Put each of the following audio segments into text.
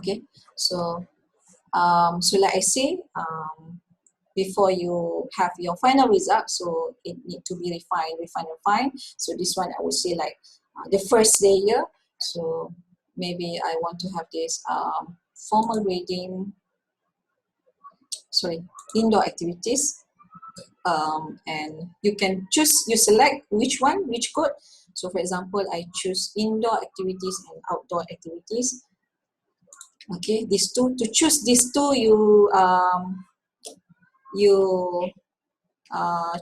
Okay, so so like I say, before you have your final result, so it need to be refined. So this one I would say like the first layer. So maybe I want to have this formal reading, sorry, indoor activities, and you can choose, you select which code. So for example, I choose indoor activities and outdoor activities. Okay, these two, to choose these two, you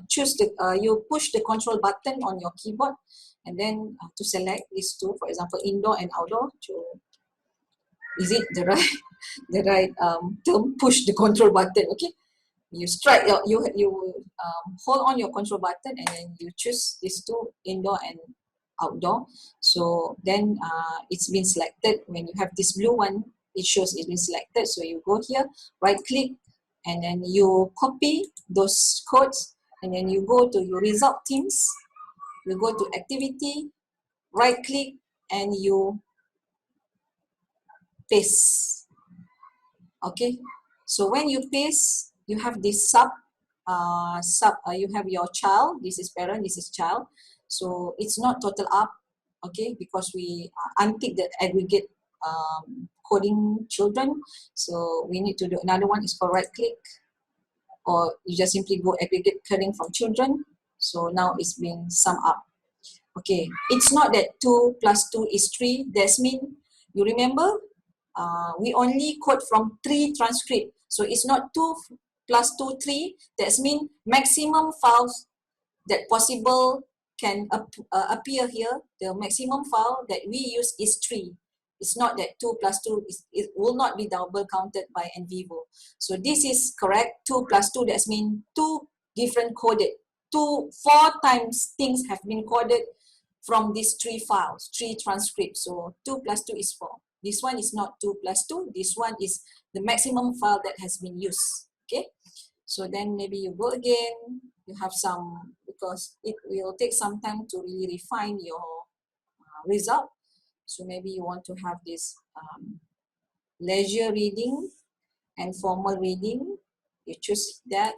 choose the you push the control button on your keyboard, and then to select these two, for example, indoor and outdoor. Is it the right the right term? Push the control button. Okay, you strike your you hold on your control button, and then you choose these two, indoor and outdoor. So then it's been selected. When you have this blue one, it shows it's been selected. So you go here, right click, and then you copy those codes, and then you go to your result teams, you go to activity, right click, and you paste. Okay, so when you paste, you have this you have your child, this is parent, this is child. So it's not total up, okay, because we untick the aggregate coding children. So we need to do another one, is called right click, or you just simply go aggregate coding from children. So now it's being summed up. Okay, it's not that 2 plus 2 is 3. That's mean, you remember, we only code from 3 transcript. So it's not 2 plus 2, 3. That's mean maximum files that possible can appear here. The maximum file that we use is 3. It's not that 2 plus 2, it will not be double counted by Nvivo. So this is correct. 2 plus 2, that's mean 2 different coded. 4 times things have been coded from these 3 files, 3 transcripts. So 2 plus 2 is 4. This one is not 2 plus 2. This one is the maximum file that has been used. Okay. So then maybe you go again. You have some, because it will take some time to really refine your result. So maybe you want to have this leisure reading and formal reading. You choose that,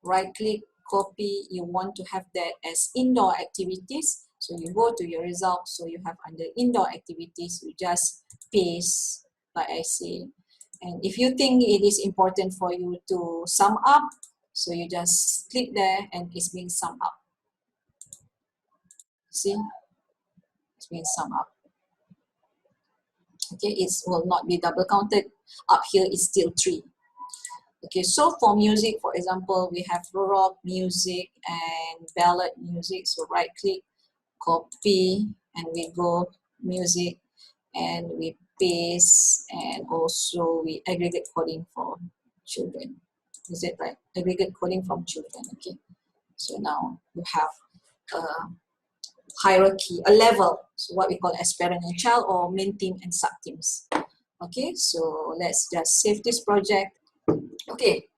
right click, copy. You want to have that as indoor activities. So you go to your result. So you have under indoor activities, you just paste, like I say. And if you think it is important for you to sum up, so you just click there and it's being summed up. See, it's being summed up. Okay, it will not be double counted. Up here is still 3. Okay, so for music, for example, we have rock music and ballad music. So right click, copy, and we go music, and we paste, and also we aggregate coding for children. Is it right? Aggregate coding from children. Okay, so now you have a hierarchy, a level, so what we call as parent and child, or main team and sub teams. Okay, so let's just save this project. Okay,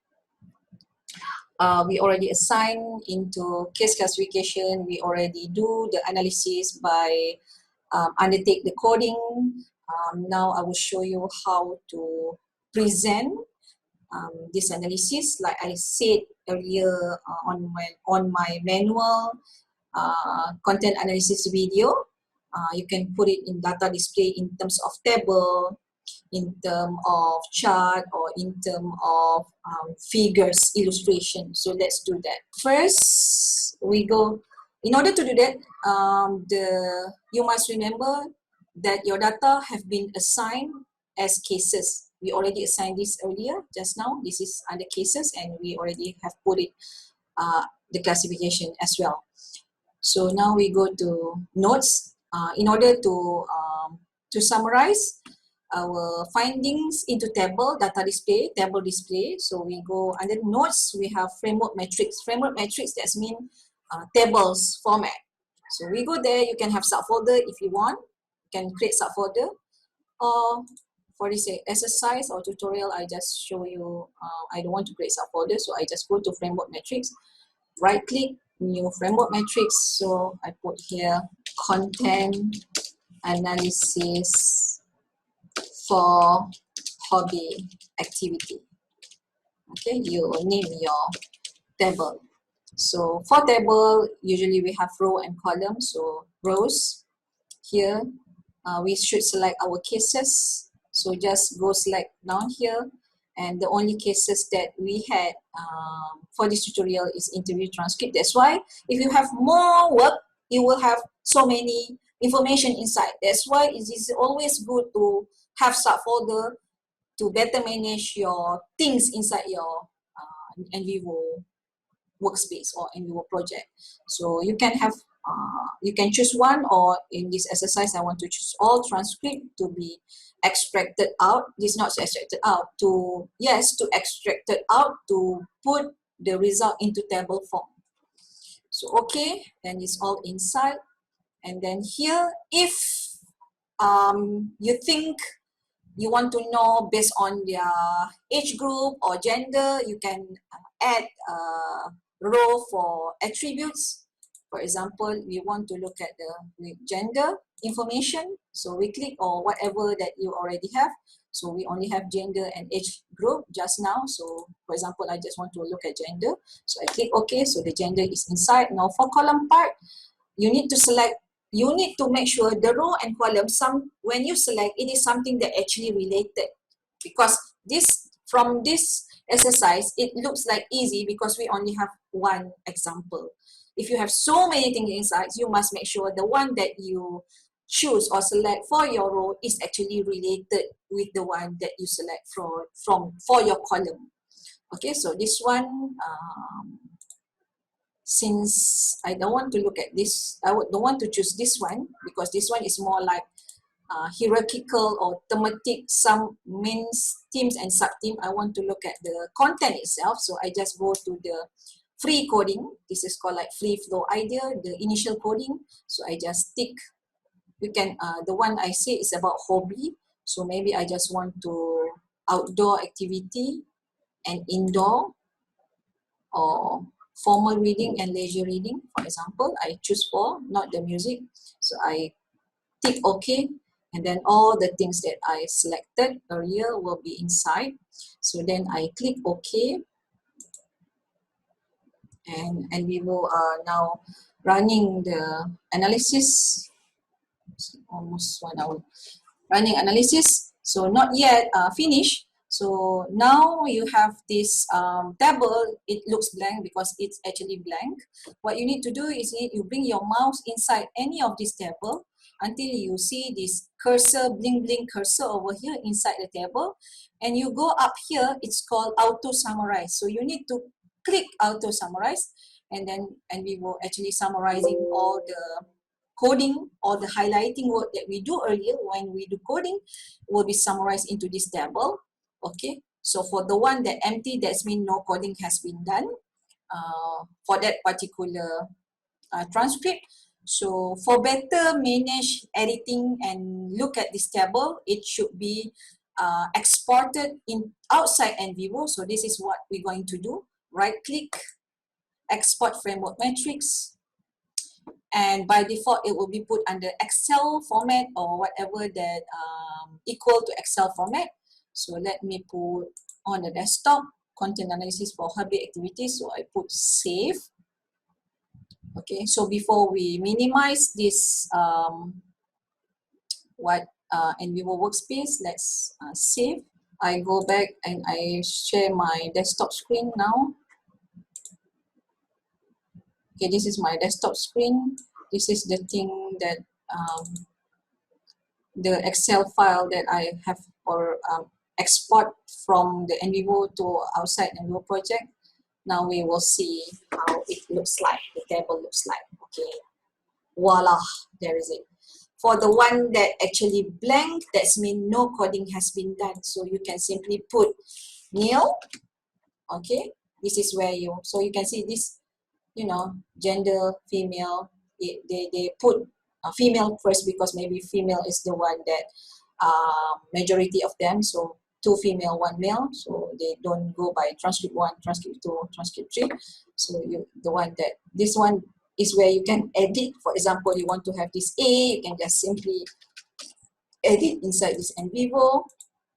we already assign into case classification. We already do the analysis by undertake the coding. Now I will show you how to present this analysis. Like I said earlier on my manual content analysis video, you can put it in data display in terms of table, in terms of chart, or in terms of figures, illustration. So let's do that. First, we go, in order to do that, you must remember that your data have been assigned as cases. We already assigned this earlier, just now. This is under cases, and we already have put it, the classification as well. So now we go to notes. In order to summarize our findings into table, data display, table display. So we go under notes, we have framework matrix. Framework matrix, that means tables format. So we go there, you can have subfolder if you want. You can create subfolder. Or for this exercise or tutorial, I just show you, I don't want to create subfolder, so I just go to framework matrix, right click, new framework matrix. So I put here content analysis for hobby activity. Okay, you name your table. So for table, usually we have row and column. So rows, here we should select our cases. So just go select down here, and the only cases that we had for this tutorial is interview transcript. That's why if you have more work, you will have so many information inside. That's why it is always good to have subfolder to better manage your things inside your Nvivo workspace or Nvivo project. So you can have you can choose one, or in this exercise I want to choose all transcript to be extracted out. This is not extracted out, to yes, to extract it out to put the result into table form. So okay, then it's all inside. And then here, if you think you want to know based on their age group or gender, you can add a row for attributes. For example, we want to look at the gender information. So we click or whatever that you already have. So we only have gender and age group just now. So for example, I just want to look at gender. So I click OK. So the gender is inside. Now for column part, you need to select, you need to make sure the row and column, when you select, it is something that actually related. Because this, from this exercise, it looks like easy because we only have one example. If you have so many things inside, you must make sure the one that you choose or select for your row is actually related with the one that you select for your column. Okay, so this one, since I don't want to look at this, I don't want to choose this one because this one is more like hierarchical or thematic, some main themes and sub-theme. I want to look at the content itself. So I just go to the free coding. This is called like free flow idea, the initial coding. So I just tick. You can, the one I say is about hobby. So maybe I just want to outdoor activity and indoor, or formal reading and leisure reading. For example, I choose for, not the music. So I tick OK, and then all the things that I selected earlier will be inside. So then I click OK, and we will now running the analysis. Almost 1 hour running analysis. So not yet finished. So now you have this table. It looks blank because it's actually blank. What you need to do is you bring your mouse inside any of this table until you see this cursor, bling bling cursor over here inside the table, and you go up here. It's called auto summarize. So you need to click auto summarize, and we will actually summarizing all the coding or the highlighting work that we do earlier when we do coding will be summarized into this table. Okay, so for the one that empty, that's mean no coding has been done for that particular transcript. So for better manage editing and look at this table, it should be exported in outside Nvivo. So this is what we're going to do. Right click, export framework matrix, and by default it will be put under Excel format or whatever that equal to Excel format. So let me put on the desktop content analysis for hobby activities. So I put save. Okay, so before we minimize this Nvivo workspace, let's save. I go back and I share my desktop screen now. Okay, this is my desktop screen. This is the thing that the Excel file that I have or export from the Nvivo to outside Nvivo project. Now we will see how it looks like, the table looks like. Okay, voila, there is it. For the one that actually blank, that's mean no coding has been done. So you can simply put nil. Okay, this is where you, so you can see this, you know, gender, female, they put female first because maybe female is the one that majority of them, so 2 female 1 male, so they don't go by transcript 1, transcript 2, transcript 3. So the one that, this one is where you can edit. For example, you want to have this A, you can just simply edit inside this Nvivo.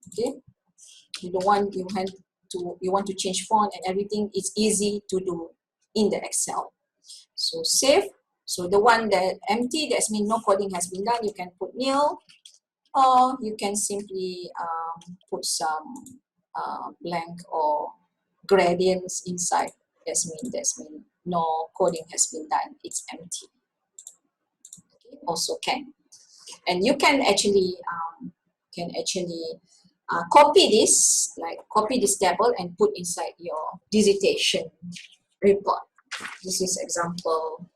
Okay, You don't want you want to change font and everything. It's easy to do in the Excel. So save. So the one that empty, that's mean no coding has been done. You can put nil, or you can simply put some blank or gradients inside. That's mean no coding has been done. It's empty. Okay. Also can, and you can actually copy this table and put inside your dissertation report. This is example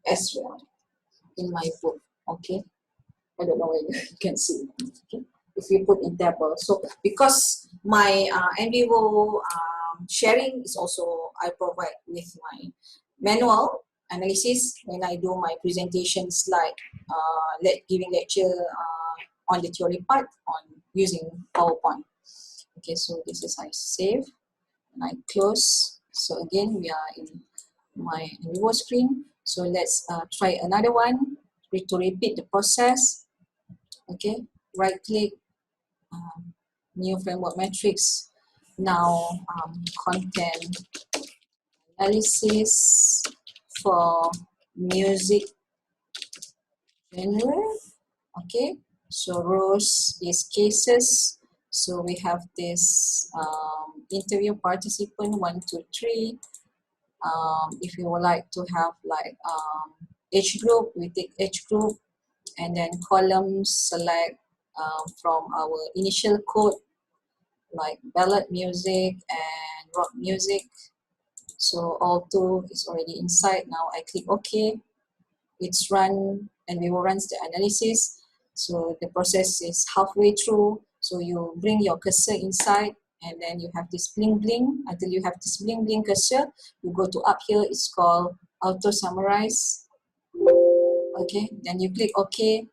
as well in my book. Okay, I don't know whether you can see. Okay, if you put in table. So because my Nvivo sharing is also, I provide with my manual analysis when I do my presentations, like giving lecture on the theory part on using PowerPoint. Okay, so this is I save and I close. So again, we are in my Nvivo screen. So let's try another one to repeat the process. Okay, right click, new framework matrix. Now content analysis for music genre. Okay, so rows is cases. So we have this interview participant 1, 2, 3. If you would like to have like age group, we take age group, and then columns select from our initial code like ballad music and rock music. So all two is already inside. Now I click OK. It's run, and we will run the analysis. So the process is halfway through. So you bring your cursor inside, and then you have this bling bling. Until you have this bling bling cursor, you go to up here. It's called auto summarize. Okay, then you click OK.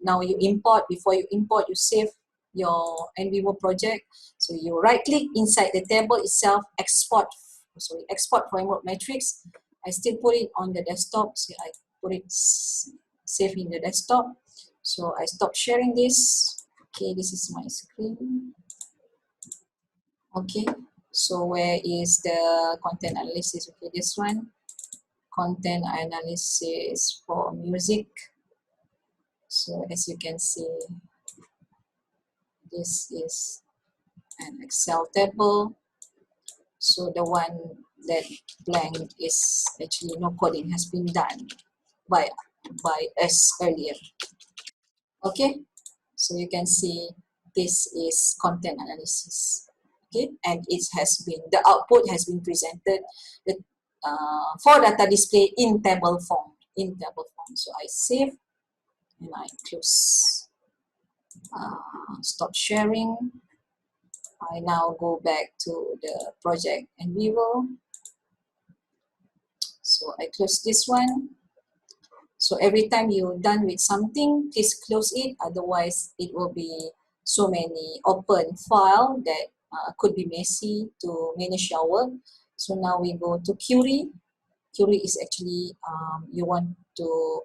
Now you import. Before you import, you save your Nvivo project. So you right click inside the table itself, export framework matrix. I still put it on the desktop. So I put it save in the desktop. So I stop sharing this. Okay, this is my screen. Okay, so where is the content analysis? Okay, this one, content analysis for music. So as you can see, this is an Excel table. So the one that blank is actually no coding has been done by us earlier. Okay, so you can see this is content analysis. Okay, and the output has been presented for data display in table form. So I save and I close. Stop sharing. I now go back to the project Nvivo. So I close this one. So every time you're done with something, please close it. Otherwise, it will be so many open file that could be messy to manage your work. So now we go to query. Query is actually you want to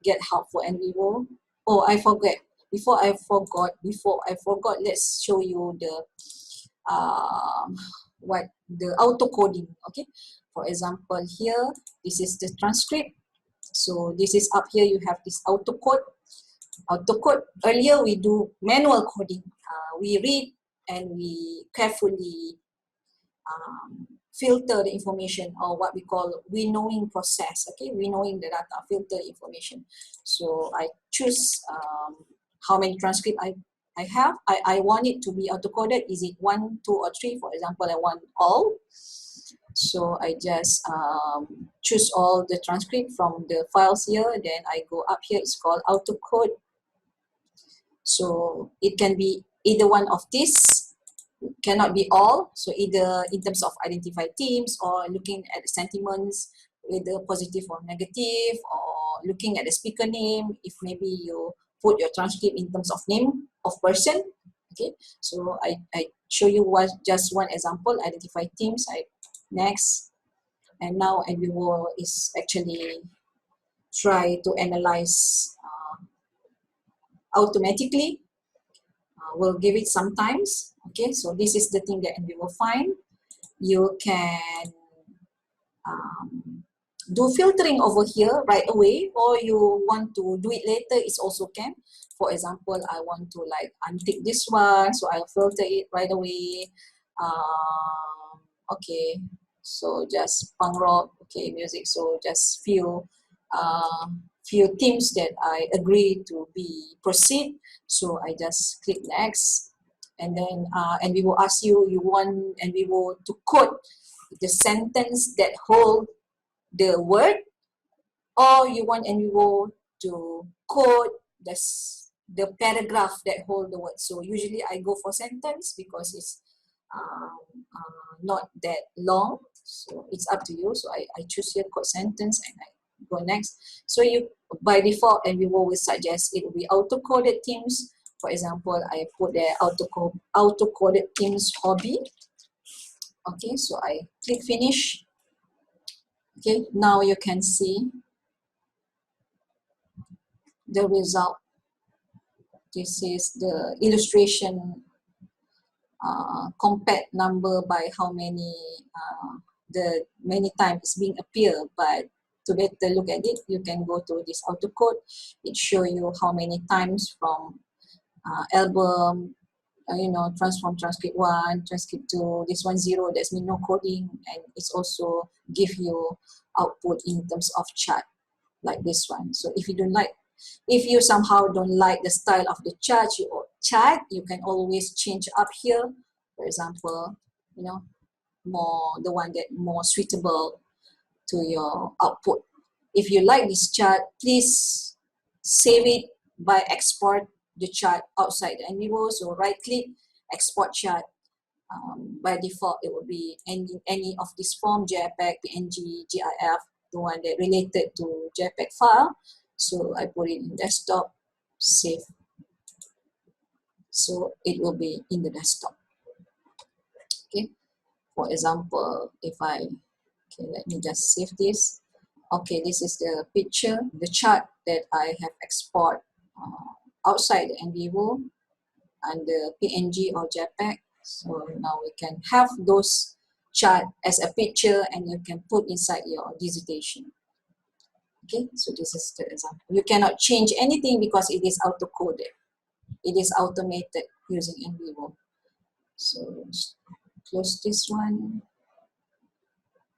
get help for Nvivo. Oh, I forgot. Before I forgot, let's show you the what the auto coding. Okay, for example, here this is the transcript. So this is up here. You have this auto code. Earlier we do manual coding. We read and we carefully filter the information, or what we call winnowing process. Okay, winnowing the data, filter information. So I choose how many transcript I have. I want it to be auto-coded. Is it 1, 2, or 3? For example, I want all. So I just choose all the transcript from the files here. Then I go up here. It's called autocode. So it can be either one of these. Cannot be all. So either in terms of identify themes, or looking at the sentiments, whether positive or negative, or looking at the speaker name, if maybe you put your transcript in terms of name of person. Okay, so I show you just one example, identify themes. I next, and now Nvivo is actually try to analyze automatically. We'll give it some times. Okay, so this is the thing that Nvivo find. You can do filtering over here right away, or you want to do it later, it's also can. For example, I want to like untick this one, so I'll filter it right away. Okay, so just punk rock, okay, music, so just few themes that I agree to be proceed, so I just click next. And then and we will ask you, you want, and we will to quote the sentence that hold the word, or you want Nvivo to code the paragraph that hold the word. So usually I go for sentence because it's not that long. So it's up to you. So I choose here code sentence and I go next. So you, by default, Nvivo will suggest it will be auto-coded themes. For example, I put there auto-coded themes hobby. Okay, so I click finish. Okay, now you can see the result. This is the illustration compact number by how many the many times it's being appear. But to better look at it, you can go to this auto code. It show you how many times from album, you know, transform transcript 1, transcript 2, this one 0, that's mean no coding, and it's also give you output in terms of chart like this one. So if you don't like, if you somehow don't like the style of the chart, you can always change up here. For example, you know, more the one that more suitable to your output. If you like this chart, please save it by export the chart outside the Nvivo. So right click, export chart. By default, it will be any of this form, JPEG, PNG, GIF, the one that related to JPEG file. So I put it in desktop, save. So it will be in the desktop. Okay. For example, if okay, let me just save this. Okay, this is the picture, the chart that I have export outside the Nvivo under PNG or JPEG. So now we can have those chart as a picture and you can put inside your dissertation. Okay, so this is the example. You cannot change anything because it is auto-coded. It is automated using Nvivo. So close this one.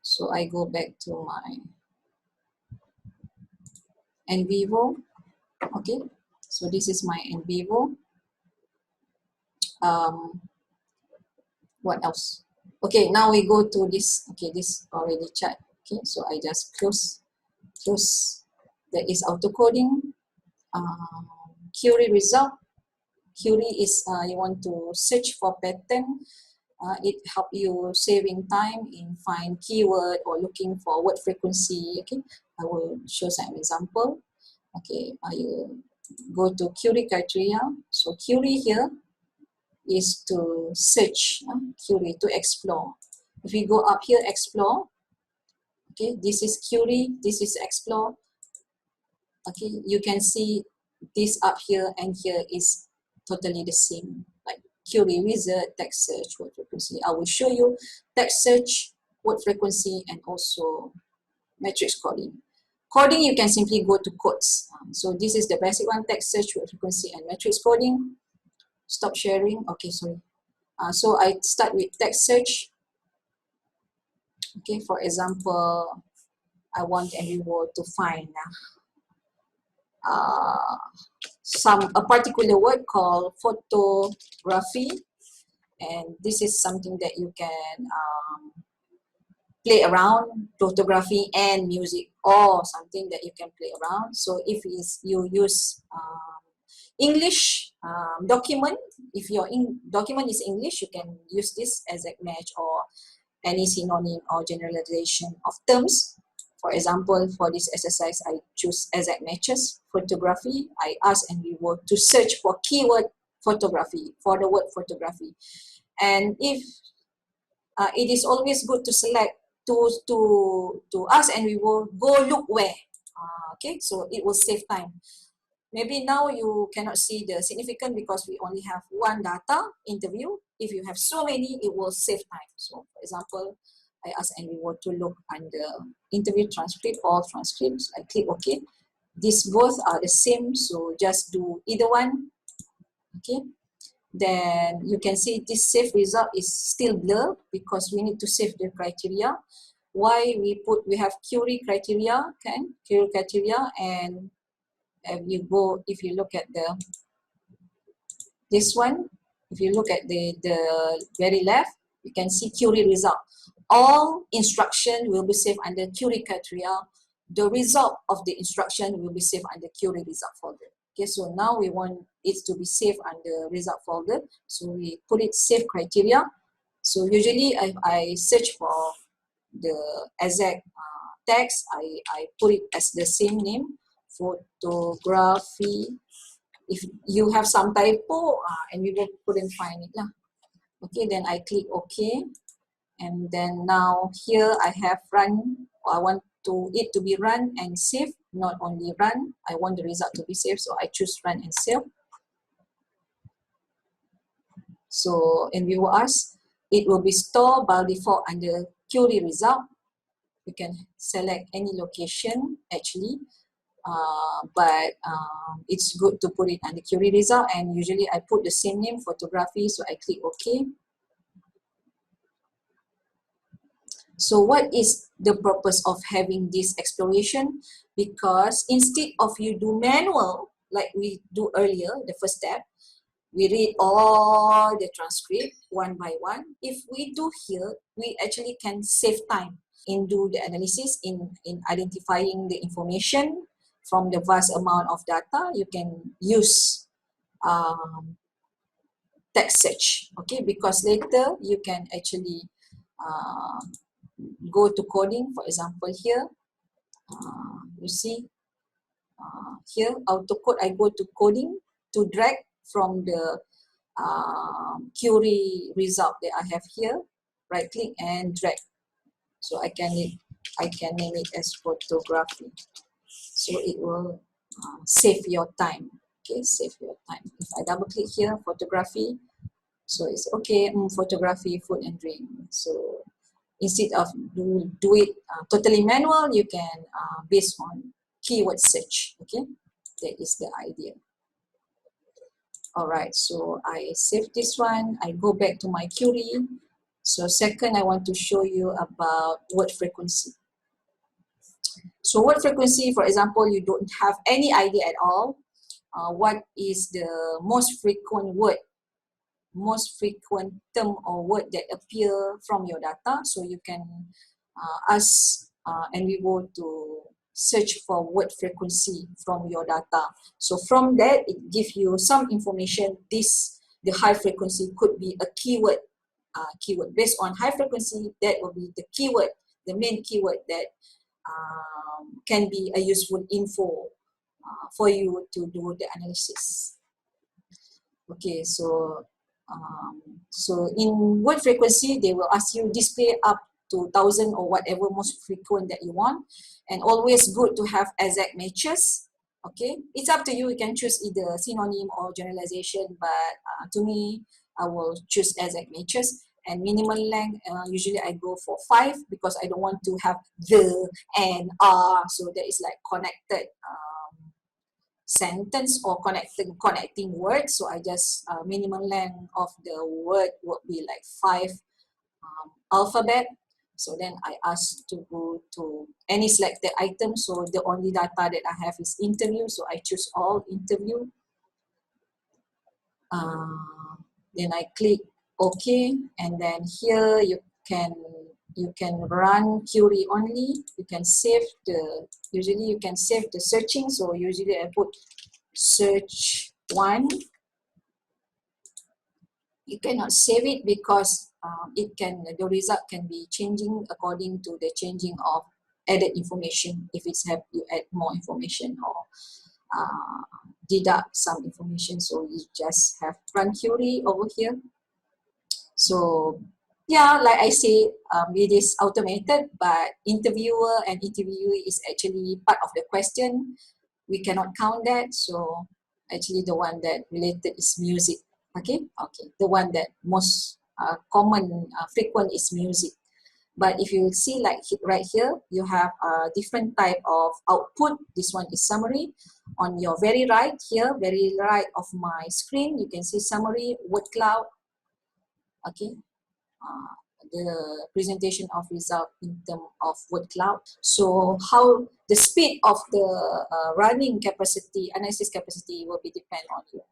So I go back to my Nvivo. Okay, so this is my Nvivo. What else? Okay, now we go to this. Okay, this already chat. Okay, so I just close. That is auto coding. Query result. Query is you want to search for pattern. It help you saving time in find keyword or looking for word frequency. Okay, I will show some example. Okay, I go to query criteria. So query here is to search, query, to explore. If we go up here, explore, okay, this is query, this is explore. Okay, you can see this up here and here is totally the same, like query wizard, text search, word frequency. I will show you text search, word frequency, and also matrix coding. Coding, you can simply go to codes. So this is the basic one, text search, word frequency, and matrix coding. Stop sharing. Okay, sorry. So I start with text search. Okay, for example, I want Nvivo to find a particular word called photography, and this is something that you can play around, photography and music, or something that you can play around. So if you use English document, if your document is English, you can use this exact match or any synonym or generalization of terms. For example, for this exercise, I choose exact matches, photography. I ask Nvivo to search for keyword photography, for the word photography. And if it is always good to select to ask Nvivo, go look where. Okay, so it will save time. Maybe now you cannot see the significant because we only have one data interview. If you have so many, it will save time. So for example, I ask Nvivo to look under interview transcript, all transcripts. I click OK. These both are the same, so just do either one. Okay. Then you can see this save result is still blur because we need to save the criteria. Why we have query criteria, query criteria, and if you look at this one, if you look at the very left, you can see query result. All instruction will be saved under query criteria. The result of the instruction will be saved under query result folder. Okay, so now we want it to be saved under result folder. So we put it save criteria. So usually I search for the exact text, I put it as the same name, photography. If you have some typo and we couldn't find it lah. Okay, then I click OK, and then now here I have run. I want it to be run and save, not only run. I want the result to be saved, so I choose run and save. So Nvivo asks, it will be stored by default under query result. You can select any location actually, but it's good to put it under query result, and usually I put the same name, photography, so I click OK. So what is the purpose of having this exploration? Because instead of you do manual, like we do earlier, the first step, we read all the transcript one by one. If we do here, we actually can save time in do the analysis, in identifying the information from the vast amount of data. You can use text search, okay, because later you can actually go to coding. For example, here you see here auto code, I go to coding to drag from the query result that I have here, right click and drag. So I can name it as photography, so it will save your time. Okay, save your time. If I double click here, photography, so it's okay, photography, food and drink. So instead of do it totally manual, you can based on keyword search. Okay, that is the idea. All right, so I save this one. I go back to my query. So second, I want to show you about word frequency. So word frequency, for example, you don't have any idea at all what is the most frequent word, most frequent term or word that appear from your data. So you can ask Nvivo to search for word frequency from your data. So from that, it gives you some information. The high frequency could be a keyword. Keyword based on high frequency, that will be the keyword, the main keyword that can be a useful info for you to do the analysis. Okay, so in word frequency, they will ask you display up to 1,000 or whatever most frequent that you want, and always good to have exact matches. Okay, it's up to you. You can choose either synonym or generalization, but to me, I will choose exact matches. And minimal length, usually I go for 5 because I don't want to have the and so that is like connected sentence or connecting words. So I just minimum length of the word would be like 5 alphabet. So then I ask to go to any selected item. So the only data that I have is interview. So I choose all interview. Then I click OK, and then here you can run query only. You can save usually you can save the searching. So usually I put search 1. You cannot save it because the result can be changing according to the changing of added information. If it's have you add more information or deduct some information, so you just have run query over here. So yeah, like I say, it is automated, but interviewer and interviewee is actually part of the question. We cannot count that. So actually the one that related is music. Okay, the one that most common frequent is music. But if you see like right here, you have a different type of output. This one is summary. On your very right here, very right of my screen, you can see summary, word cloud. Okay, the presentation of result in terms of word cloud. So how the speed of the running capacity, analysis capacity will be depend on your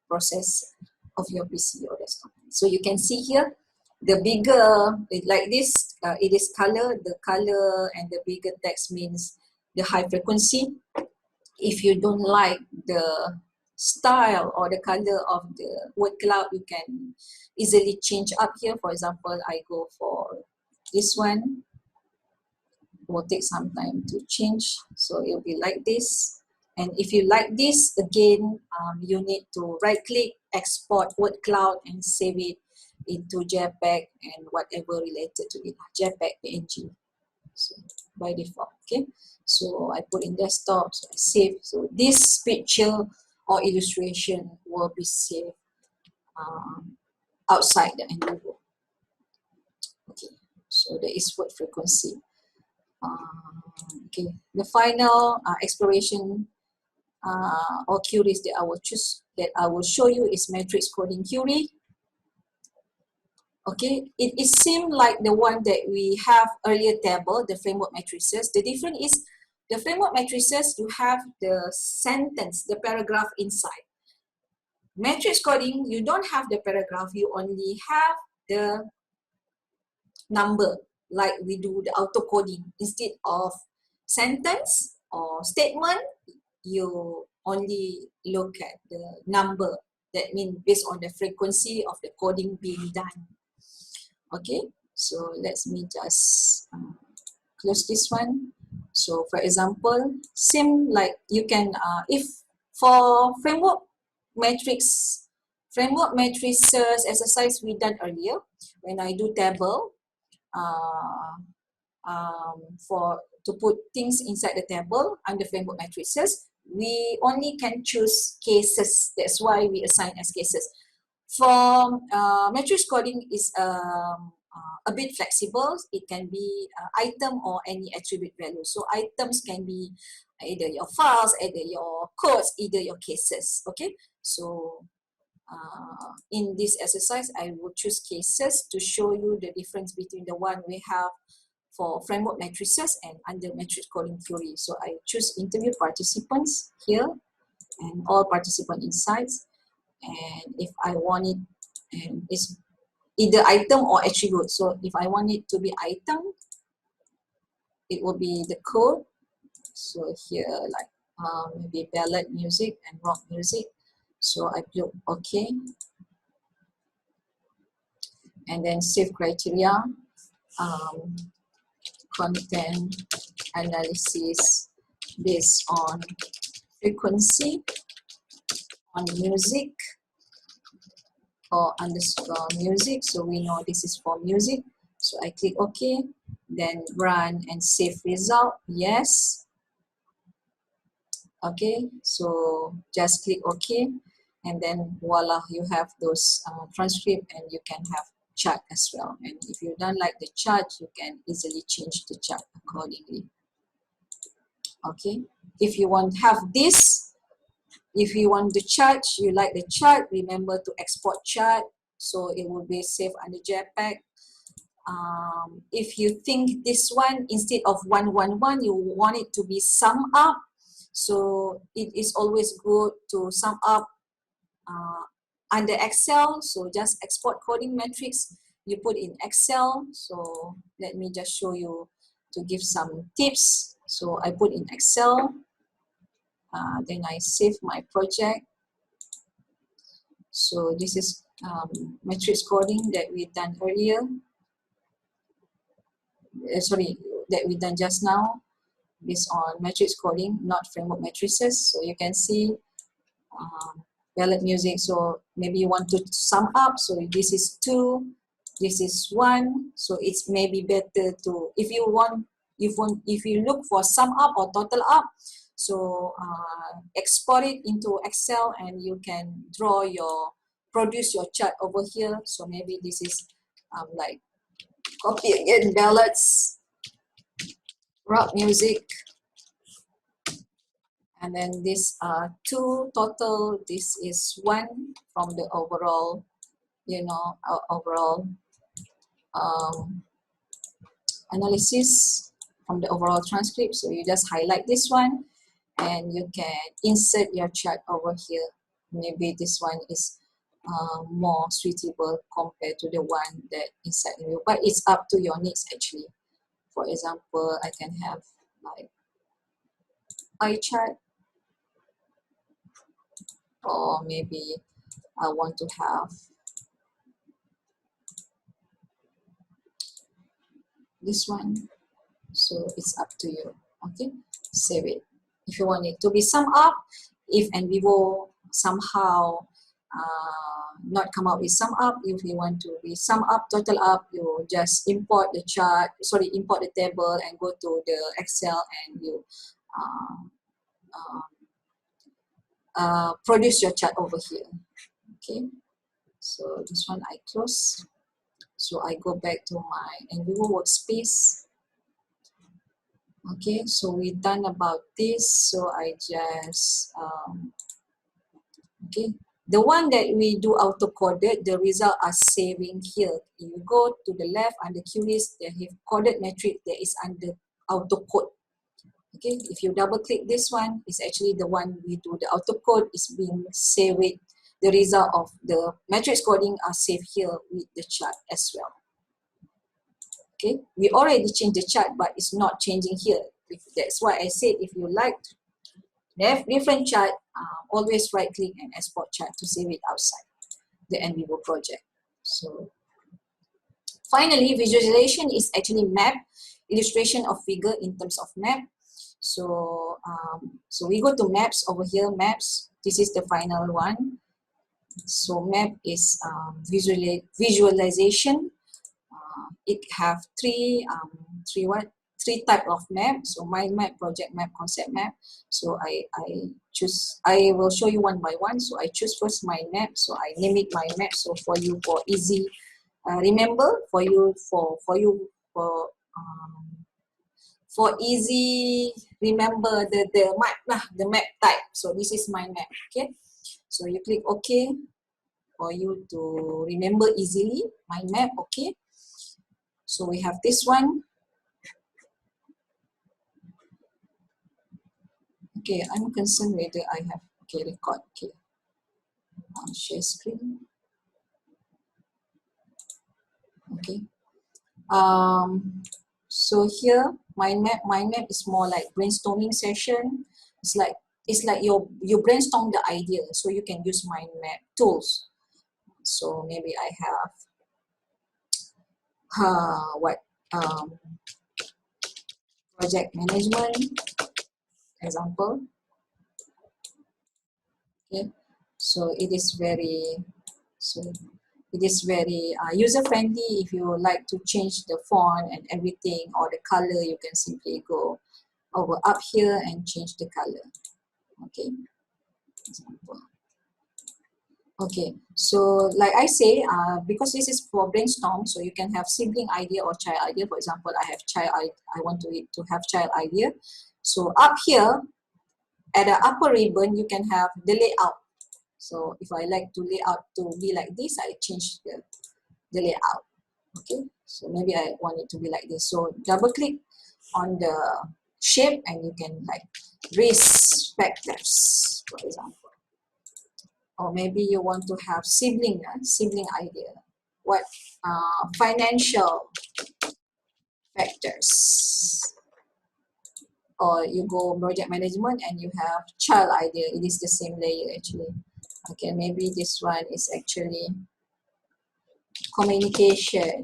process of your PC or desktop. So you can see here, the bigger, like this, it is color, the color and the bigger text means the high frequency. If you don't like the style or the color of the word cloud, you can easily change up here. For example, I go for this one. It will take some time to change. So it'll be like this. And if you like this, again, you need to right click, export word cloud and save it into JPEG and whatever related to it, JPEG, PNG. So by default, okay. So I put in desktop, so I save. So this picture or illustration will be saved outside the Nvivo. Okay, so there is word frequency. Okay, the final exploration or queries that I will choose, that I will show you is matrix coding query. Okay, it seems like the one that we have earlier table, the framework matrices. The difference is the framework matrices, you have the sentence, the paragraph inside. Matrix coding, you don't have the paragraph, you only have the number, like we do the auto coding. Instead of sentence or statement, you only look at the number. That means based on the frequency of the coding being done. Okay, so let me just close this one. So for example, same like you can, if for framework matrices exercise we done earlier, when I do table, for to put things inside the table under framework matrices, we only can choose cases. That's why we assign as cases. For matrix coding is a bit flexible. It can be item or any attribute value. So items can be either your files, either your codes, either your cases. Okay, so in this exercise, I will choose cases to show you the difference between the one we have for framework matrices and under matrix coding theory. So I choose interview participants here and all participant insights. And if I want it, and it's either item or attribute. So if I want it to be item, it will be the code. So here, like maybe ballad music and rock music. So I click OK. And then save criteria, content analysis based on frequency, on music, or underscore music. So we know this is for music. So I click OK, then run and save result. Yes. Okay, so just click OK, and then voila, you have those transcript, and you can have chart as well. And if you don't like the chart, you can easily change the chart accordingly. Okay, if you want to have this, if you want the chart, you like the chart, remember to export chart, so it will be saved under JPEG. If you think this one, instead of 111, you want it to be sum up, so it is always good to sum up under Excel. So just export coding matrix, you put in Excel. So let me just show you to give some tips. So I put in Excel, then I save my project. So this is matrix coding that we done earlier. Sorry, that we done just now, based on matrix coding, not framework matrices. So you can see ballad music. So maybe you want to sum up. So this is 2, this is 1. So it's maybe better to, if you look for sum up or total up, so export it into Excel, and you can draw your produce your chart over here. So maybe this is like copy again, ballads, rock music, and then this two total. This is one from the overall, you know, overall um, analysis from the overall transcript. So you just highlight this one and you can insert your chart over here. Maybe this one is more suitable compared to the one that inside you, but it's up to your needs actually. For example, I can have like pie chart, or maybe I want to have this one. So it's up to you. Okay, save it. If you want it to be summed up, if Nvivo somehow not come up with sum up, if you want to be sum up, total up, you just import the chart, sorry, import the table and go to the Excel and you produce your chart over here. Okay, so this one I close. So I go back to my Nvivo workspace. Okay, so we done about this. So I just okay, the one that we do auto-coded, the result are saving here. If you go to the left under QList, they have coded matrix that is under auto-code. Okay, if you double click this one, it's actually the one we do the auto-code is being saved. The result of the matrix coding are saved here with the chart as well. Okay, we already changed the chart, but it's not changing here. That's why I said if you like different chart, always right click and export chart to save it outside the Nvivo project. So finally, visualization is actually map, illustration of figure in terms of map. So so we go to maps over here, maps. This is the final one. So map is visualization. It have three type of map. So mind map, project map, concept map. So I choose, I will show you one by one. So I choose first mind map. So I name it mind map. So for you, for easy remember, for easy remember the map type. So this is mind map. Okay, so you click OK for you to remember easily mind map. Okay, so we have this one. Okay, I'm concerned whether I have, okay, record, okay. Share screen. Okay. So here, mind map is more like brainstorming session. It's like you brainstorm the idea, so you can use mind map tools. So maybe I have what project management example. Okay, so it is very user friendly. If you like to change the font and everything or the color, you can simply go over up here and change the color. Okay, example. Okay, so like I say, because this is for brainstorm, so you can have sibling idea or child idea. For example, I have child, I want to have child idea. So up here at the upper ribbon, you can have the layout. So if I like to layout to be like this, I change the layout. Okay, so maybe I want it to be like this. So double click on the shape and you can like raise factors, for example. Or maybe you want to have sibling idea. What financial factors? Or you go project management and you have child idea. It is the same layer actually. Okay, maybe this one is actually communication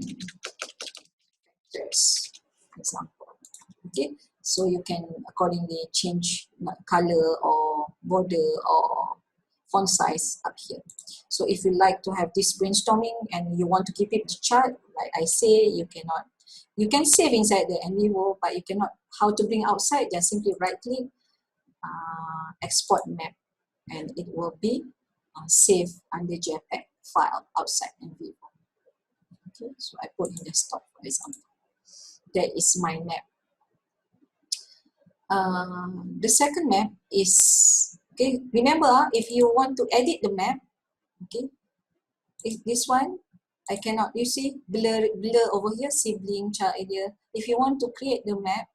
factors, for example. Okay, so you can accordingly change color or border or font size up here. So if you like to have this brainstorming and you want to keep it chart, like I say, you can save inside the Nvivo, but you cannot. How to bring outside? Just simply right click, export map, and it will be saved under JPEG. file outside Nvivo. Okay, so I put in desktop, for example. That is my map. The second map is, okay, remember, if you want to edit the map, okay, this one, I cannot, you see, blur over here, sibling, child area. If you want to create the map,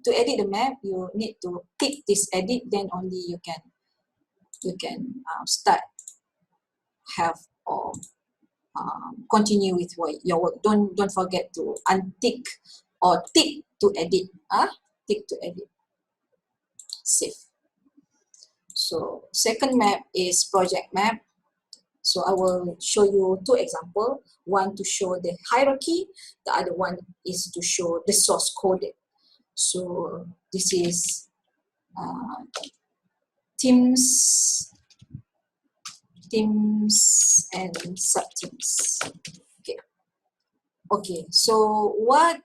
to edit the map, you need to tick this edit, then only you can start, have, or continue with your work. Don't forget to untick or tick to edit. Tick to edit. Save. So second map is project map. So I will show you two examples. One to show the hierarchy, the other one is to show the source coded. So this is teams and subteams. Okay. Okay. So what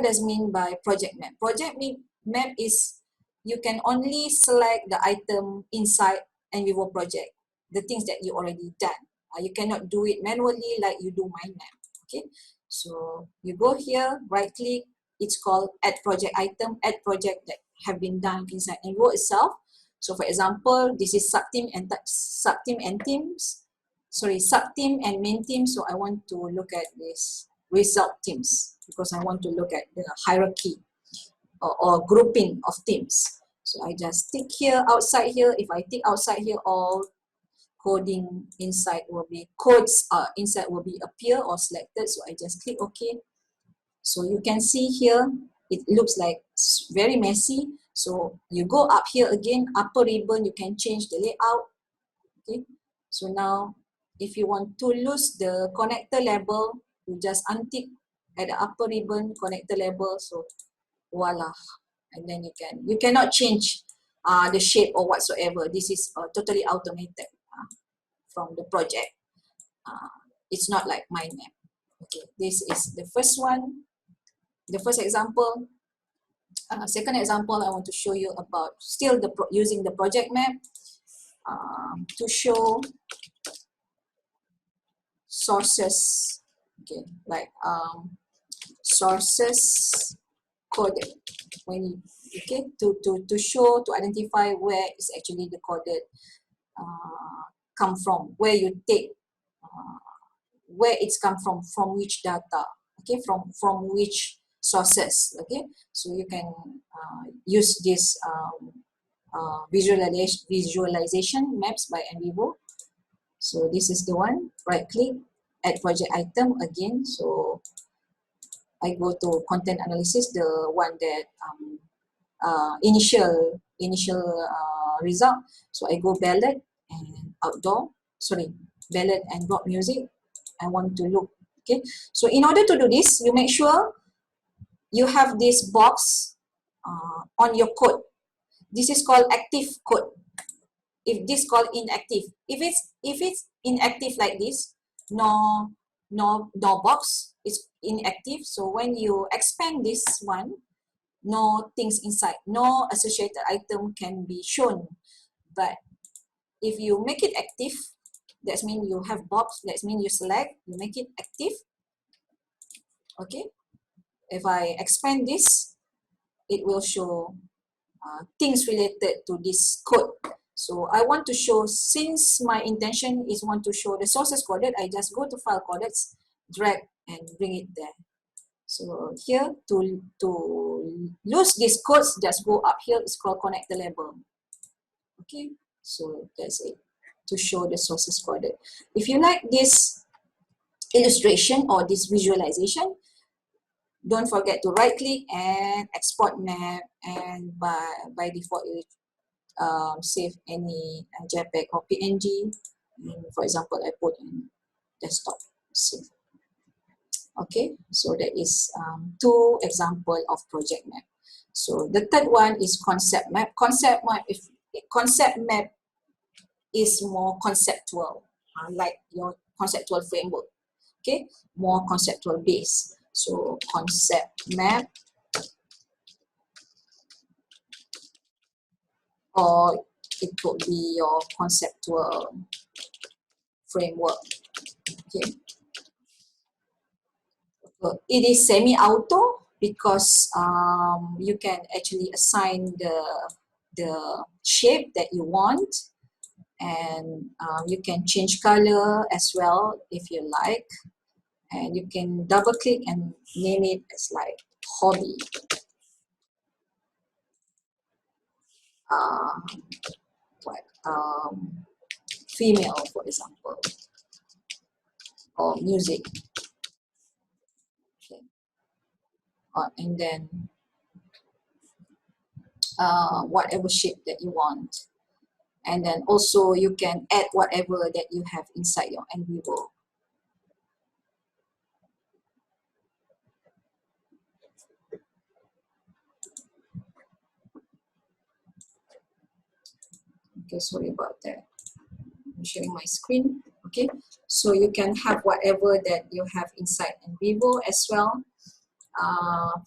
does mean by project map? Project map is you can only select the item inside Nvivo project, the things that you already done. You cannot do it manually like you do mind map. Okay, so you go here, right click, it's called add project item, add project that have been done inside Nvivo itself. So for example, this is subteam and teams. Sorry, subteam and main team. So I want to look at this result teams because I want to look at the hierarchy or grouping of teams. So I just tick here, outside here. If I tick outside here, all coding inside will be, codes inside will be appear or selected. So I just click OK. So you can see here, it looks like very messy. So you go up here again, upper ribbon, you can change the layout. Okay. So now, if you want to lose the connector label, you just untick at the upper ribbon connector label. So voila, and then you cannot change the shape or whatsoever. This is totally automated from the project. It's not like mind map. Okay, this is the first one, the first example. Second example, I want to show you about still using the project map to show sources. Okay, like sources coded. When you, okay, to show, to identify where is actually the coded come from, where you take where it's come from which data, okay, from which sources. Okay, so you can use this visualization maps by Nvivo. So this is the one, right click, add project item again. So I go to content analysis, the one that initial result. So I go ballad and outdoor, sorry, ballad and rock music. I want to look. Okay, so in order to do this, you make sure you have this box on your code. This is called active code. If this called inactive, if it's inactive like this, no box, it's inactive. So when you expand this one, no things inside, no associated item can be shown. But if you make it active, that means you have box, that means you select, you make it active. Okay, if I expand this, it will show things related to this code. So I want to show, since my intention is want to show the sources coded, I just go to file codecs, drag and bring it there. So here, to lose these codes, just go up here, it's called connector label. Okay, so that's it, to show the sources coded. If you like this illustration or this visualization, don't forget to right click and export map, and by default it save any JPEG or PNG. And for example, I put in desktop, save. Okay, so that is two example of project map. So the third one is concept map. Concept map is more conceptual, like your conceptual framework. Okay, more conceptual base. So concept map, or it could be your conceptual framework. Okay. So it is semi-auto because you can actually assign the shape that you want, and you can change color as well if you like, and you can double click and name it as like hobby, uh, what female, for example, or music. Okay. And then whatever shape that you want, and then also you can add whatever that you have inside your Nvivo. Okay, sorry about that. I'm sharing my screen. Okay, so you can have whatever that you have inside Nvivo as well.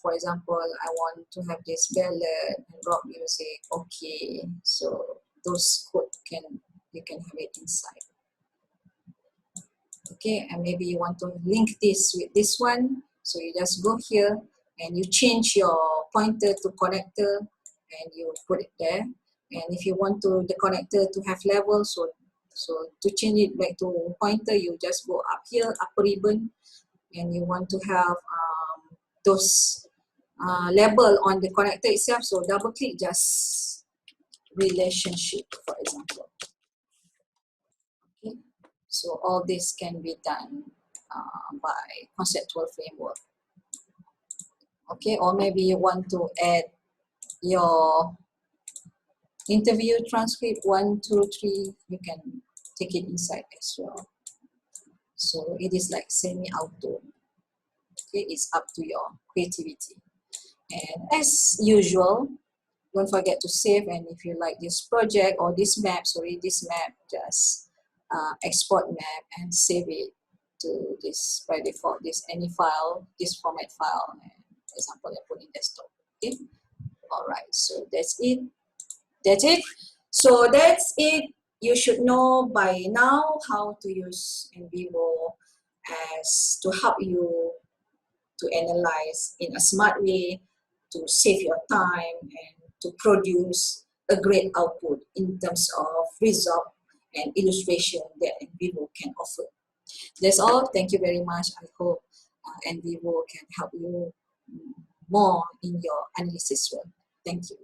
For example, I want to have this ballad and rock music. Okay, so those code you can have it inside. Okay, and maybe you want to link this with this one, so you just go here and you change your pointer to connector and you put it there. And if you want to the connector to have level, so to change it back to pointer, you just go up here, upper ribbon, and you want to have those label on the connector itself, so double click just relationship, for example. Okay, so all this can be done by conceptual framework. Okay, or maybe you want to add your interview transcript 1, 2, 3, you can take it inside as well. So it is like semi-auto. Okay, it's up to your creativity. And as usual, don't forget to save, and if you like this project or this map, just export map and save it to this by default, this any file, this format file, and for example, I put in desktop. Okay, all right, so that's it. So that's it. You should know by now how to use Nvivo as to help you to analyze in a smart way, to save your time and to produce a great output in terms of result and illustration that Nvivo can offer. That's all. Thank you very much. I hope Nvivo can help you more in your analysis work. Thank you.